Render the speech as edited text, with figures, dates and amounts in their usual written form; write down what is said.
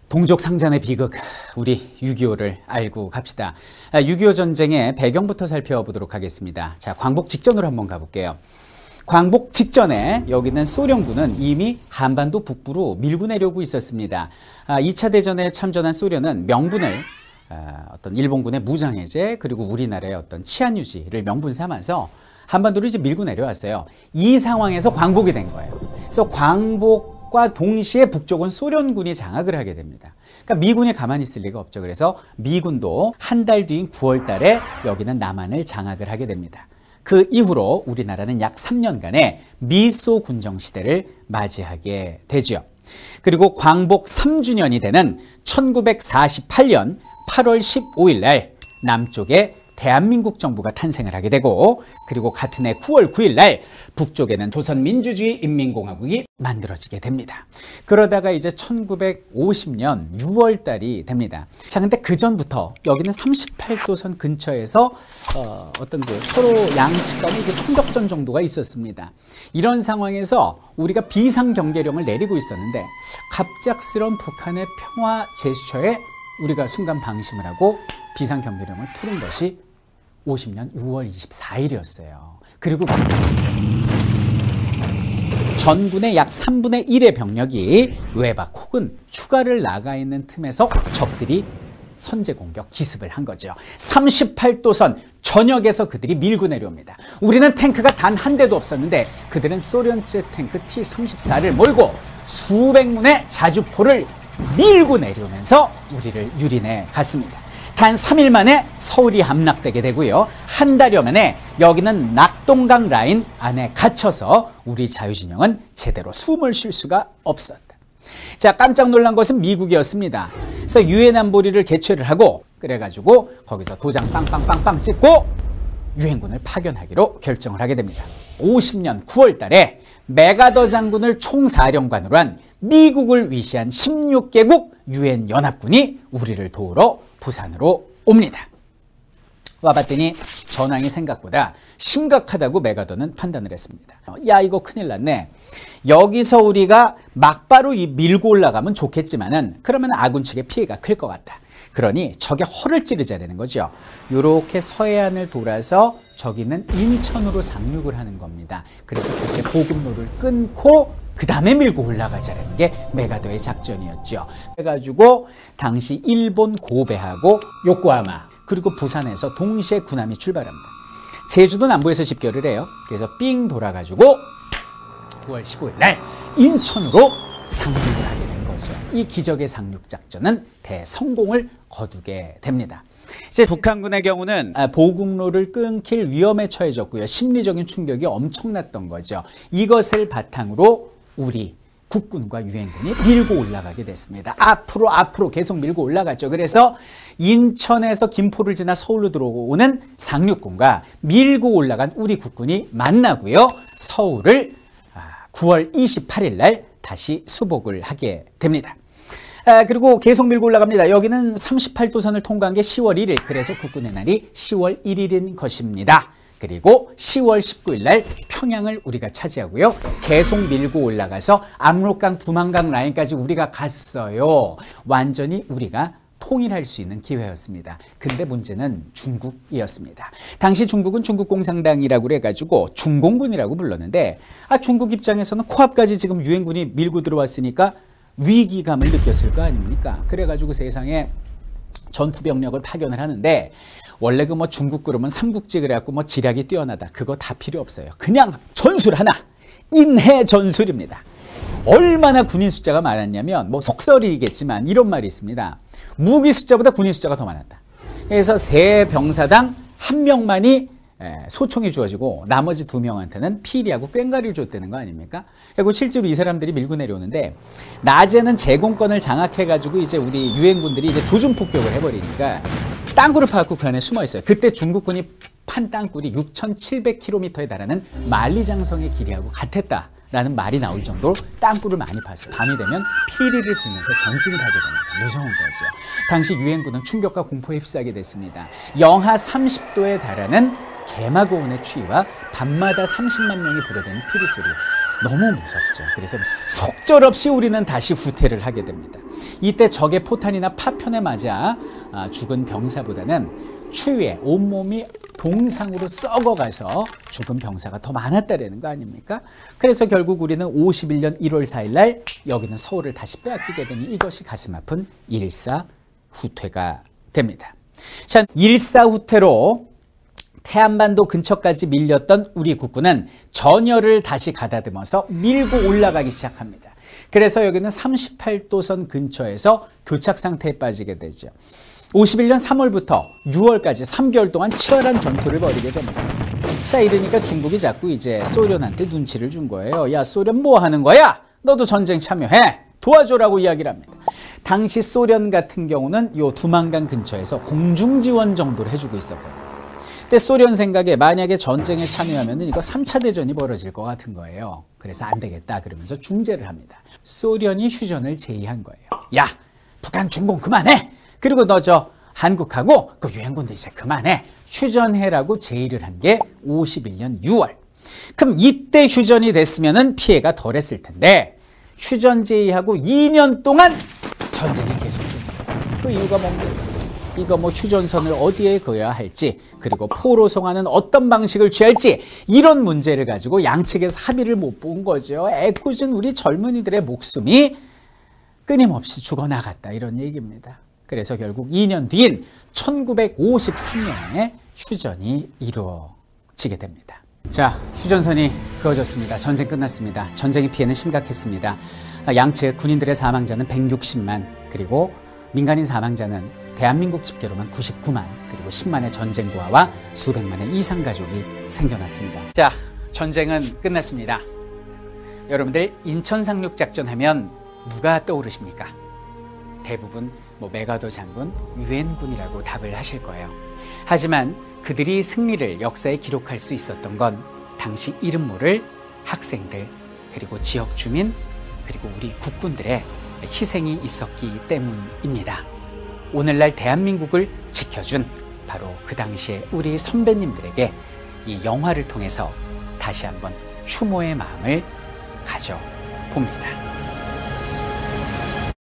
동족 상잔의 비극, 우리 6.25를 알고 갑시다. 6.25 전쟁의 배경부터 살펴보도록 하겠습니다. 자, 광복 직전으로 한번 가볼게요. 광복 직전에 여기는 소련군은 이미 한반도 북부로 밀고 내려오고 있었습니다. 2차 대전에 참전한 소련은 명분을 어떤 일본군의 무장해제 그리고 우리나라의 어떤 치안 유지를 명분 삼아서 한반도로 이제 밀고 내려왔어요. 이 상황에서 광복이 된 거예요. 그래서 광복과 동시에 북쪽은 소련군이 장악을 하게 됩니다. 그러니까 미군이 가만히 있을 리가 없죠. 그래서 미군도 한 달 뒤인 9월 달에 여기는 남한을 장악을 하게 됩니다. 그 이후로 우리나라는 약 3년간의 미소 군정 시대를 맞이하게 되죠. 그리고 광복 3주년이 되는 1948년 8월 15일 날 남쪽에 대한민국 정부가 탄생을 하게 되고, 그리고 같은 해 9월 9일 날 북쪽에는 조선민주주의 인민공화국이 만들어지게 됩니다. 그러다가 이제 1950년 6월 달이 됩니다. 자, 근데 그 전부터 여기는 38도선 근처에서 어떤 그 서로 양측 간에 이제 총격전 정도가 있었습니다. 이런 상황에서 우리가 비상경계령을 내리고 있었는데 갑작스러운 북한의 평화 제스처에 우리가 순간 방심을 하고 비상경계령을 푸는 것이 50년 6월 24일이었어요. 그리고 전군의 약 3분의 1의 병력이 외박 혹은 휴가를 나가 있는 틈에서 적들이 선제 공격 기습을 한 거죠. 38도선 전역에서 그들이 밀고 내려옵니다. 우리는 탱크가 단 한 대도 없었는데 그들은 소련제 탱크 T-34를 몰고 수백 문의 자주포를 밀고 내려오면서 우리를 유린해 갔습니다. 단 3일 만에 서울이 함락되게 되고요. 한 달여 만에 여기는 낙동강 라인 안에 갇혀서 우리 자유진영은 제대로 숨을 쉴 수가 없었다. 자, 깜짝 놀란 것은 미국이었습니다. 그래서 유엔 안보리를 개최를 하고 그래가지고 거기서 도장 빵빵빵빵 찍고 유엔군을 파견하기로 결정을 하게 됩니다. 50년 9월 달에 메가더 장군을 총사령관으로 한 미국을 위시한 16개국 유엔 연합군이 우리를 도우러 부산으로 옵니다. 와봤더니 전황이 생각보다 심각하다고 메가더는 판단을 했습니다. 야, 이거 큰일 났네. 여기서 우리가 막바로 밀고 올라가면 좋겠지만은 그러면 아군 측의 피해가 클 것 같다. 그러니 적의 허를 찌르자라는 거죠. 이렇게 서해안을 돌아서 저기는 인천으로 상륙을 하는 겁니다. 그래서 그렇게 보급로를 끊고 그 다음에 밀고 올라가자라는 게 메가더의 작전이었죠. 그래가지고 당시 일본 고베하고 요코하마 그리고 부산에서 동시에 군함이 출발합니다. 제주도 남부에서 집결을 해요. 그래서 삥 돌아가지고 9월 15일 날 인천으로 상륙을 하게 된 거죠. 이 기적의 상륙 작전은 대성공을 거두게 됩니다. 이제 북한군의 경우는 보급로를 끊길 위험에 처해졌고요. 심리적인 충격이 엄청났던 거죠. 이것을 바탕으로 우리 국군과 유엔군이 밀고 올라가게 됐습니다. 앞으로 계속 밀고 올라갔죠. 그래서 인천에서 김포를 지나 서울로 들어오는 상륙군과 밀고 올라간 우리 국군이 만나고요. 서울을 9월 28일 날 다시 수복을 하게 됩니다. 그리고 계속 밀고 올라갑니다. 여기는 38도선을 통과한 게 10월 1일, 그래서 국군의 날이 10월 1일인 것입니다. 그리고 10월 19일 날 평양을 우리가 차지하고요. 계속 밀고 올라가서 압록강, 두만강 라인까지 우리가 갔어요. 완전히 우리가 통일할 수 있는 기회였습니다. 근데 문제는 중국이었습니다. 당시 중국은 중국공산당이라고 그래가지고 중공군이라고 불렀는데 중국 입장에서는 코앞까지 지금 유엔군이 밀고 들어왔으니까 위기감을 느꼈을 거 아닙니까? 그래가지고 세상에 전투병력을 파견을 하는데 원래 그 뭐 중국 그러면 삼국지 그래갖고 뭐 지략이 뛰어나다 그거 다 필요 없어요. 그냥 전술 하나, 인해 전술입니다. 얼마나 군인 숫자가 많았냐면 뭐 속설이겠지만 이런 말이 있습니다. 무기 숫자보다 군인 숫자가 더 많았다. 그래서 세 병사당 한 명만이 소총이 주어지고 나머지 2명한테는 피리하고 꽹과리를 줬다는 거 아닙니까? 그리고 실제로 이 사람들이 밀고 내려오는데 낮에는 제공권을 장악해가지고 이제 우리 유엔군들이 이제 조준 폭격을 해버리니까 땅굴을 파갖고 그 안에 숨어 있어요. 그때 중국군이 판 땅굴이 6,700km에 달하는 만리장성의 길이하고 같았다라는 말이 나올 정도로 땅굴을 많이 팠어요. 밤이 되면 피리를 불면서 전진을 하게 됩니다. 무서운 거죠. 당시 유엔군은 충격과 공포에 휩싸게 됐습니다. 영하 30도에 달하는 개마고온의 추위와 밤마다 30만 명이 불어대는 피리 소리, 너무 무섭죠. 그래서 속절없이 우리는 다시 후퇴를 하게 됩니다. 이때 적의 포탄이나 파편에 맞아 죽은 병사보다는 추위에 온몸이 동상으로 썩어가서 죽은 병사가 더 많았다라는 거 아닙니까? 그래서 결국 우리는 51년 1월 4일 날 여기는 서울을 다시 빼앗기게 되니 이것이 가슴 아픈 일사후퇴가 됩니다. 자, 일사후퇴로 태안반도 근처까지 밀렸던 우리 국군은 전열을 다시 가다듬어서 밀고 올라가기 시작합니다. 그래서 여기는 38도선 근처에서 교착 상태에 빠지게 되죠. 51년 3월부터 6월까지 3개월 동안 치열한 전투를 벌이게 됩니다. 자, 이러니까 중국이 자꾸 이제 소련한테 눈치를 준 거예요. 야, 소련 뭐 하는 거야? 너도 전쟁 참여해. 도와줘라고 이야기를 합니다. 당시 소련 같은 경우는 요 두만강 근처에서 공중 지원 정도를 해주고 있었거든요. 근데 소련 생각에 만약에 전쟁에 참여하면 이거 3차 대전이 벌어질 것 같은 거예요. 그래서 안 되겠다 그러면서 중재를 합니다. 소련이 휴전을 제의한 거예요. 야, 북한 준공 그만해. 그리고 너 저 한국하고 그 유엔군도 이제 그만해. 휴전해라고 제의를 한 게 51년 6월. 그럼 이때 휴전이 됐으면 피해가 덜했을 텐데 휴전 제의하고 2년 동안 전쟁이 계속됩니다. 그 이유가 뭔가요? 이거 뭐 휴전선을 어디에 그어야 할지, 그리고 포로 송환은 어떤 방식을 취할지, 이런 문제를 가지고 양측에서 합의를 못 본 거죠. 애꿎은 우리 젊은이들의 목숨이 끊임없이 죽어나갔다 이런 얘기입니다. 그래서 결국 2년 뒤인 1953년에 휴전이 이루어지게 됩니다. 자, 휴전선이 그어졌습니다. 전쟁 끝났습니다. 전쟁의 피해는 심각했습니다. 양측 군인들의 사망자는 160만, 그리고 민간인 사망자는 대한민국 집계로만 99만, 그리고 10만의 전쟁 부하와 수백만의 이상 가족이 생겨났습니다. 자, 전쟁은 끝났습니다. 여러분들 인천 상륙작전 하면 누가 떠오르십니까? 대부분 메가더 장군, 유엔군이라고 답을 하실 거예요. 하지만 그들이 승리를 역사에 기록할 수 있었던 건 당시 이름 모를 학생들, 그리고 지역 주민, 그리고 우리 국군들의 희생이 있었기 때문입니다. 오늘날 대한민국을 지켜준 바로 그 당시에 우리 선배님들에게 이 영화를 통해서 다시 한번 추모의 마음을 가져봅니다.